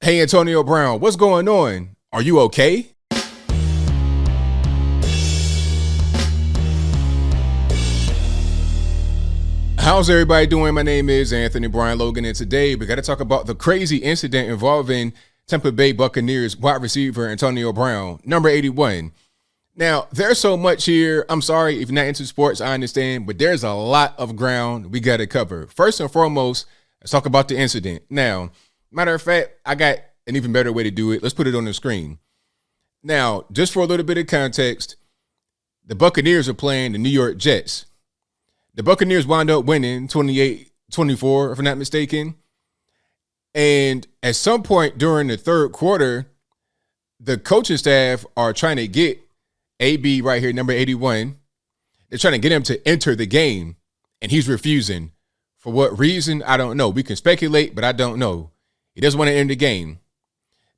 Hey, Antonio Brown, what's going on? Are you okay? How's everybody doing? My name is Anthony Brian Logan, and today we got to talk about the crazy incident involving Tampa Bay Buccaneers wide receiver Antonio Brown, number 81. Now, there's so much here. I'm sorry if you're not into sports, I understand, but there's a lot of ground we got to cover. First and foremost, let's talk about the incident. Now, matter of fact, I got an even better way to do it. Let's put it on the screen. Now, just for a little bit of context, the Buccaneers are playing the New York Jets. The Buccaneers wound up winning 28-24, if I'm not mistaken. And at some point during the third quarter, the coaching staff are trying to get AB right here, number 81. They're trying to get him to enter the game, and he's refusing. For what reason? I don't know. We can speculate, but I don't know. He doesn't want to enter the game.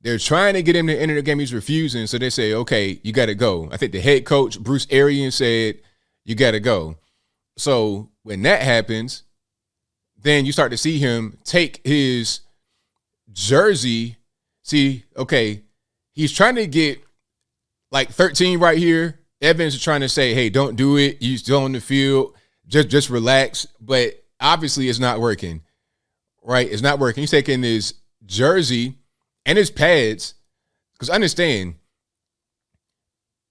They're trying to get him to enter the game. He's refusing. So they say, okay, you got to go. I think the head coach, Bruce Arians, said, you got to go. So when that happens, then you start to see him take his jersey. See, okay, he's trying to get like 13 right here. Evans is trying to say, hey, don't do it. You're still on the field. Just relax. But obviously it's not working, right? It's not working. He's taking his jersey and his pads, because understand,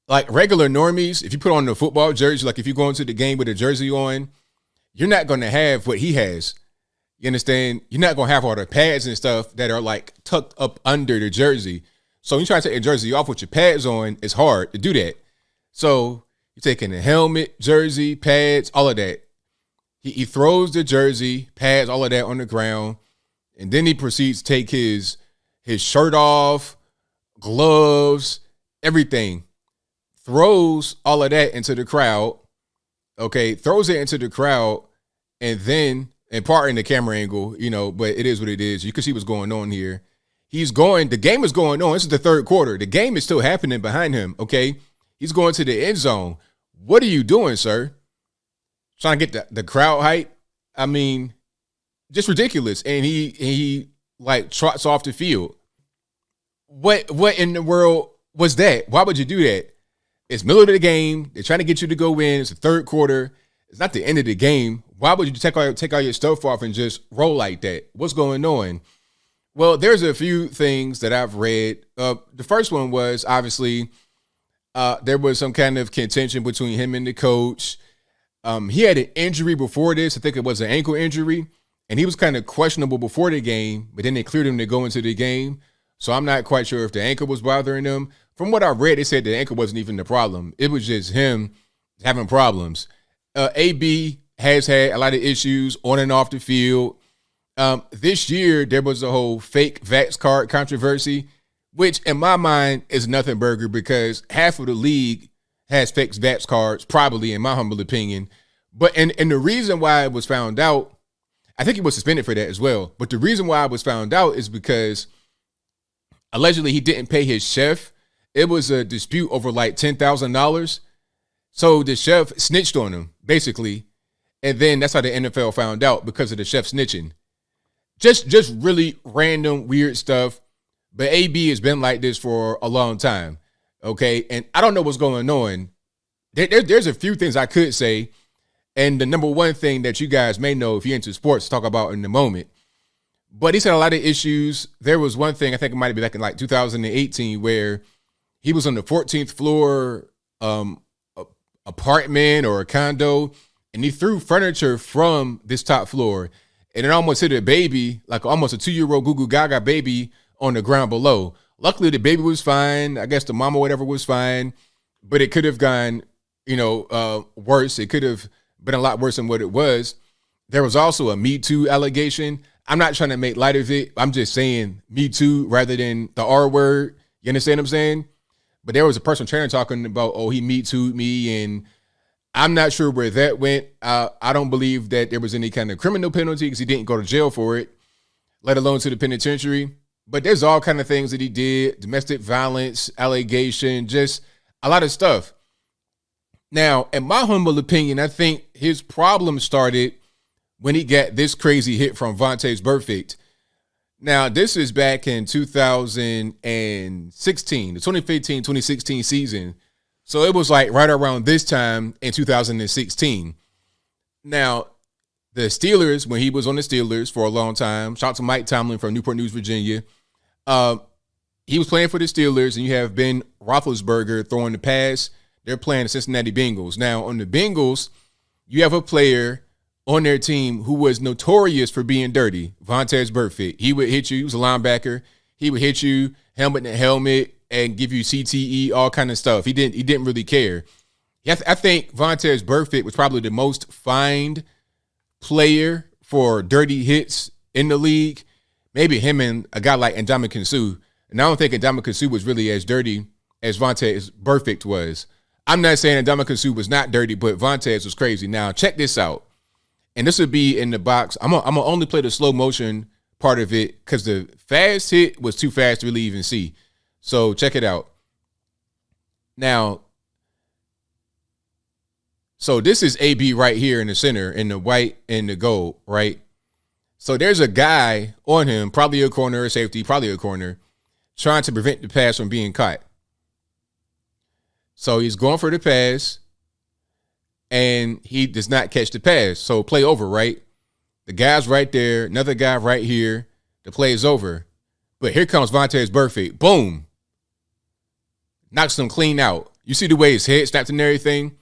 like regular normies, if you put on the football jersey, like if you go into the game with a jersey on, you're not going to have what he has. You understand? You're not going to have all the pads and stuff that are like tucked up under the jersey. So when you try to take your jersey off with your pads on, it's hard to do that. So you're taking the helmet, jersey, pads, all of that. He throws the jersey, pads, all of that on the ground, and then he proceeds to take his shirt off, gloves, everything. Throws all of that into the crowd, okay, throws it into the crowd, and then, and pardon the camera angle, but it is what it is. You can see what's going on here. The game is going on. This is the third quarter. The game is still happening behind him, okay? He's going to the end zone. What are you doing, sir? Trying to get the crowd hype? I mean, just ridiculous. And he like trots off the field. What in the world was that? Why would you do that? It's middle of the game. They're trying to get you to go in. It's the third quarter. It's not the end of the game. Why would you take all your stuff off and just roll like that? What's going on? Well, there's a few things that I've read. The first one was obviously there was some kind of contention between him and the coach. He had an injury before this. I think it was an ankle injury, and he was kind of questionable before the game, but then they cleared him to go into the game. So I'm not quite sure if the ankle was bothering him. From what I read, they said the ankle wasn't even the problem. It was just him having problems. AB has had a lot of issues on and off the field. This year, there was a whole fake Vax card controversy, which in my mind is nothing burger, because half of the league has fake Vax cards, probably, in my humble opinion. But and the reason why it was found out, I think he was suspended for that as well. But the reason why it was found out is because allegedly he didn't pay his chef. It was a dispute over like $10,000. So the chef snitched on him, basically. And then that's how the NFL found out, because of the chef snitching. Just really random, weird stuff. But AB has been like this for a long time, okay? And I don't know what's going on. There's a few things I could say. And the number one thing that you guys may know if you're into sports, talk about in a moment. But he's had a lot of issues. There was one thing, I think it might be back in like 2018, where he was on the 14th floor apartment or a condo, and he threw furniture from this top floor, and it almost hit a baby, like almost a 2-year-old Goo Goo Gaga baby on the ground below. Luckily, the baby was fine. I guess the mama, whatever, was fine, but it could have gone, worse. It could have been a lot worse than what it was. There was also a Me Too allegation. I'm not trying to make light of it. I'm just saying Me Too rather than the R word. You understand what I'm saying? But there was a personal trainer talking about, he Me Too'd me, and I'm not sure where that went. I don't believe that there was any kind of criminal penalty, because he didn't go to jail for it, let alone to the penitentiary. But there's all kind of things that he did, domestic violence, allegation, just a lot of stuff. Now, in my humble opinion, I think his problem started when he got this crazy hit from Vontaze Burfict. Now, this is back in 2016, the 2015-2016 season. So it was like right around this time in 2016. Now, the Steelers, when he was on the Steelers for a long time, shout out to Mike Tomlin from Newport News, Virginia. He was playing for the Steelers, and you have Ben Roethlisberger throwing the pass. They're playing the Cincinnati Bengals. Now, on the Bengals, you have a player on their team who was notorious for being dirty, Vontaze Burfict. He would hit you. He was a linebacker. He would hit you helmet to helmet and give you CTE, all kind of stuff. He didn't really care. I think Vontaze Burfict was probably the most fined player for dirty hits in the league. Maybe him and a guy like Ndamukong Suh. And I don't think Ndamukong Suh was really as dirty as Vontaze Burfict was. I'm not saying Ndamukong Suh was not dirty, but Vontaze was crazy. Now, check this out. And this would be in the box. I'm gonna only play the slow motion part of it because the fast hit was too fast to really even see. So check it out. Now, so this is AB right here in the center, in the white and the gold, right? So there's a guy on him, probably a corner or safety, probably a corner, trying to prevent the pass from being caught. So he's going for the pass, and he does not catch the pass. So play over, right? The guy's right there, another guy right here. The play is over. But here comes Vontaze Burfict. Boom. Knocks him clean out. You see the way his head snapped and everything?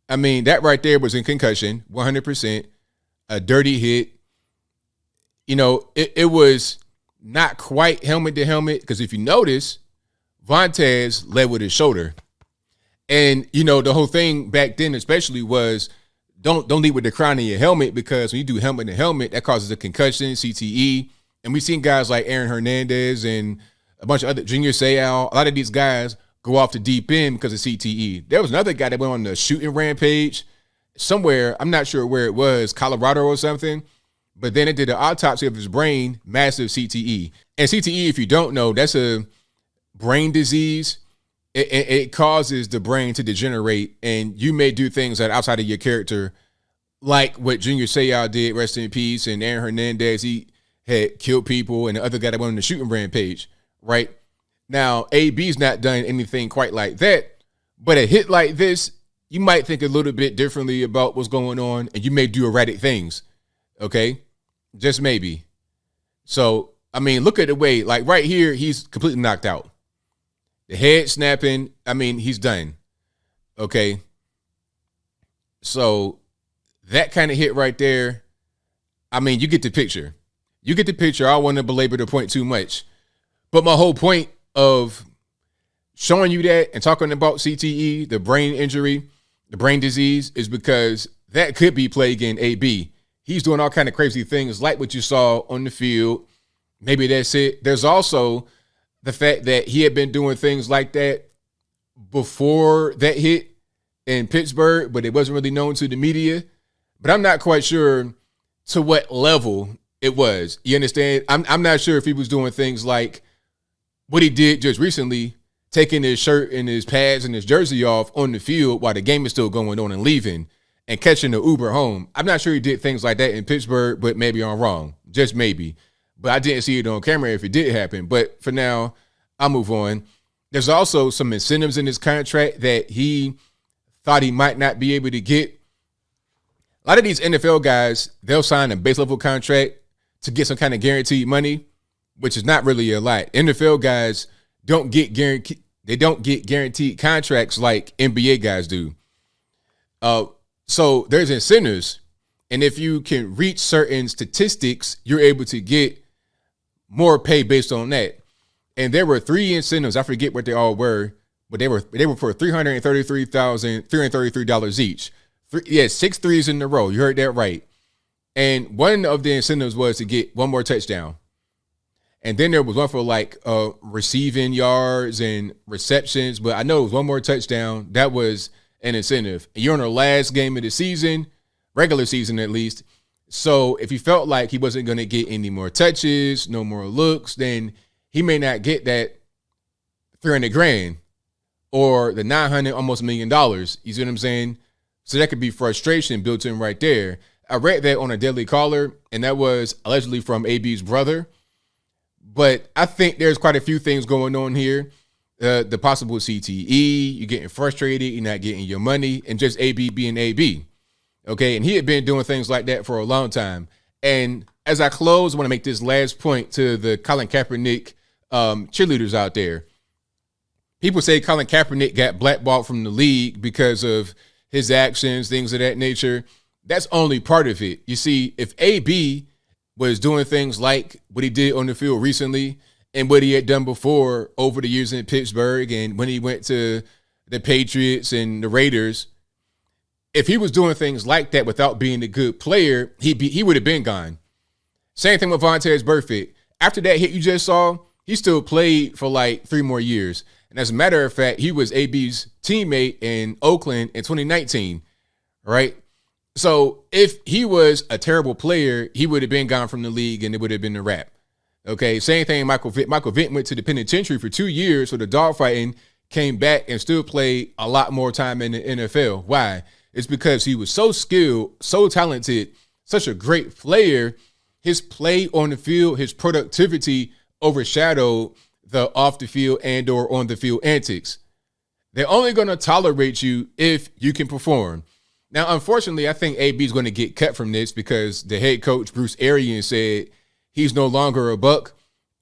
I mean, that right there was in concussion, 100%. A dirty hit. You know, it was not quite helmet to helmet, because if you notice, Vontaze led with his shoulder. And, you know, the whole thing back then especially was don't lead with the crown of your helmet, because when you do helmet to helmet, that causes a concussion, CTE. And we've seen guys like Aaron Hernandez and a bunch of other, Junior Seau, a lot of these guys go off the deep end because of CTE. There was another guy that went on the shooting rampage somewhere, I'm not sure where it was, Colorado or something, but then it did an autopsy of his brain, massive CTE. And CTE, if you don't know, that's a brain disease. It causes the brain to degenerate, and you may do things that are outside of your character, like what Junior Seau did, rest in peace, and Aaron Hernandez, he had killed people, and the other guy that went on the shooting rampage, right? Now, AB's not done anything quite like that, but a hit like this, you might think a little bit differently about what's going on, and you may do erratic things, okay? Just maybe. So, I mean, look at the way, like right here, he's completely knocked out. The head snapping, I mean, he's done. Okay. So that kind of hit right there, I mean, you get the picture. You get the picture. I don't want to belabor the point too much. But my whole point of showing you that and talking about CTE, the brain injury, the brain disease, is because that could be plaguing AB. He's doing all kind of crazy things like what you saw on the field. Maybe that's it. There's also the fact that he had been doing things like that before that hit in Pittsburgh, but it wasn't really known to the media. But I'm not quite sure to what level it was. You understand? I'm not sure if he was doing things like what he did just recently, taking his shirt and his pads and his jersey off on the field while the game is still going on and leaving and catching the Uber home. I'm not sure he did things like that in Pittsburgh, but maybe I'm wrong. Just maybe. But I didn't see it on camera if it did happen. But for now, I'll move on. There's also some incentives in his contract that he thought he might not be able to get. A lot of these NFL guys, they'll sign a base level contract to get some kind of guaranteed money, which is not really a lot. NFL guys don't get guaranteed contracts like NBA guys do. So there's incentives. And if you can reach certain statistics, you're able to get more pay based on that. And there were 3 incentives. I forget what they all were, but they were for $333 each. 6 threes in a row. You heard that right. And one of the incentives was to get one more touchdown. And then there was one for like receiving yards and receptions. But I know it was one more touchdown. That was an incentive. And you're on the last game of the season, regular season at least. So if he felt like he wasn't going to get any more touches, no more looks, then he may not get that $300,000 or the $900, almost $1 million. You see what I'm saying? So that could be frustration built in right there. I read that on a Daily Caller, and that was allegedly from AB's brother. But I think there's quite a few things going on here. The possible CTE, you're getting frustrated, you're not getting your money, and just AB being AB. Okay, and he had been doing things like that for a long time. And as I close, I want to make this last point to the Colin Kaepernick cheerleaders out there. People say Colin Kaepernick got blackballed from the league because of his actions, things of that nature. That's only part of it. You see, if AB was doing things like what he did on the field recently and what he had done before over the years in Pittsburgh and when he went to the Patriots and the Raiders, if he was doing things like that without being a good player, he would have been gone. Same thing with Vontaze Burfict. After that hit you just saw, he still played for like 3 more years. And as a matter of fact, he was AB's teammate in Oakland in 2019, right? So if he was a terrible player, he would have been gone from the league and it would have been a wrap. Okay, same thing. Michael Vick went to the penitentiary for 2 years for the dogfighting, came back and still played a lot more time in the NFL. Why? It's because he was so skilled, so talented, such a great player. His play on the field, his productivity overshadowed the off the field and or on the field antics. They're only going to tolerate you if you can perform. Now, unfortunately, I think AB is going to get cut from this because the head coach, Bruce Arians, said he's no longer a Buck.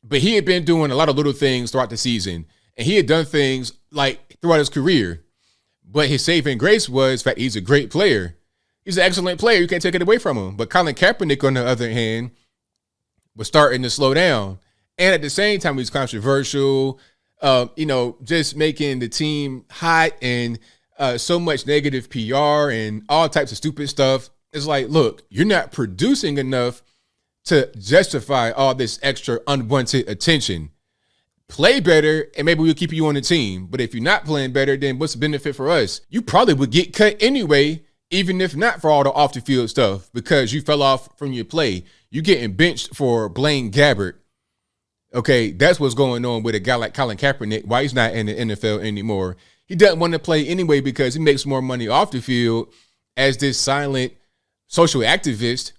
But he had been doing a lot of little things throughout the season. And he had done things like throughout his career. But his saving grace was the fact he's a great player. He's an excellent player. You can't take it away from him. But Colin Kaepernick, on the other hand, was starting to slow down. And at the same time, he's controversial, just making the team hot and so much negative PR and all types of stupid stuff. It's like, look, you're not producing enough to justify all this extra unwanted attention. Play better and maybe we'll keep you on the team. But if you're not playing better, then what's the benefit for us? You probably would get cut anyway, even if not for all the off the field stuff, because you fell off from your play. You getting benched for Blaine Gabbert. Okay, that's what's going on with a guy like Colin Kaepernick, why he's not in the NFL anymore. He doesn't want to play anyway because he makes more money off the field as this silent social activist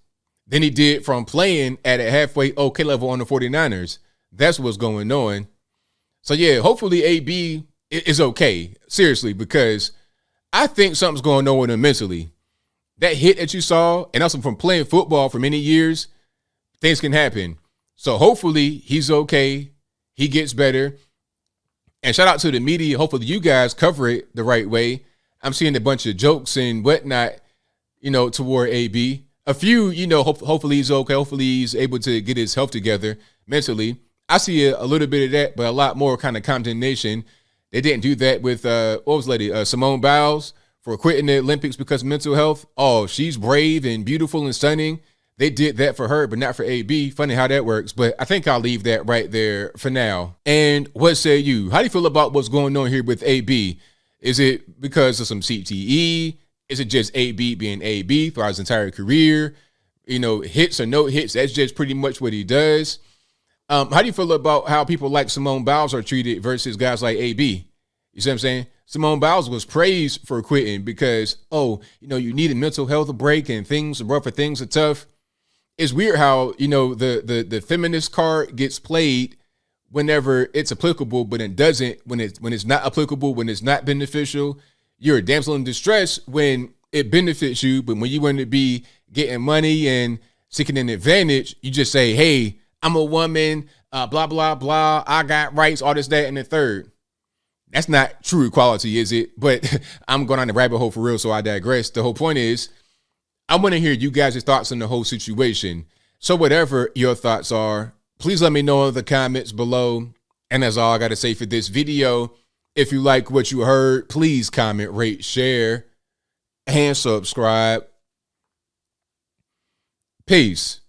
than he did from playing at a halfway okay level on the 49ers. That's what's going on. So, yeah, hopefully AB is okay, seriously, because I think something's going on with him mentally. That hit that you saw, and also from playing football for many years, things can happen. So hopefully he's okay. He gets better. And shout out to the media. Hopefully you guys cover it the right way. I'm seeing a bunch of jokes and whatnot, toward AB. A few, hopefully he's okay. Hopefully he's able to get his health together mentally. I see a little bit of that, but a lot more kind of condemnation. They didn't do that with, Simone Biles for quitting the Olympics because of mental health. Oh, she's brave and beautiful and stunning. They did that for her, but not for AB. Funny how that works, but I think I'll leave that right there for now. And what say you? How do you feel about what's going on here with AB? Is it because of some CTE? Is it just AB being AB throughout his entire career? Hits or no hits, that's just pretty much what he does. How do you feel about how people like Simone Biles are treated versus guys like AB? You see what I'm saying? Simone Biles was praised for quitting because, you need a mental health break and things are rough and things are tough. It's weird how, the feminist card gets played whenever it's applicable, but it doesn't when it's not applicable, when it's not beneficial. You're a damsel in distress when it benefits you, but when you want to be getting money and seeking an advantage, you just say, hey, I'm a woman, blah, blah, blah. I got rights, all this, that, and the third. That's not true equality, is it? But I'm going on the rabbit hole for real, so I digress. The whole point is, I want to hear you guys' thoughts on the whole situation. So whatever your thoughts are, please let me know in the comments below. And that's all I got to say for this video. If you like what you heard, please comment, rate, share, and subscribe. Peace.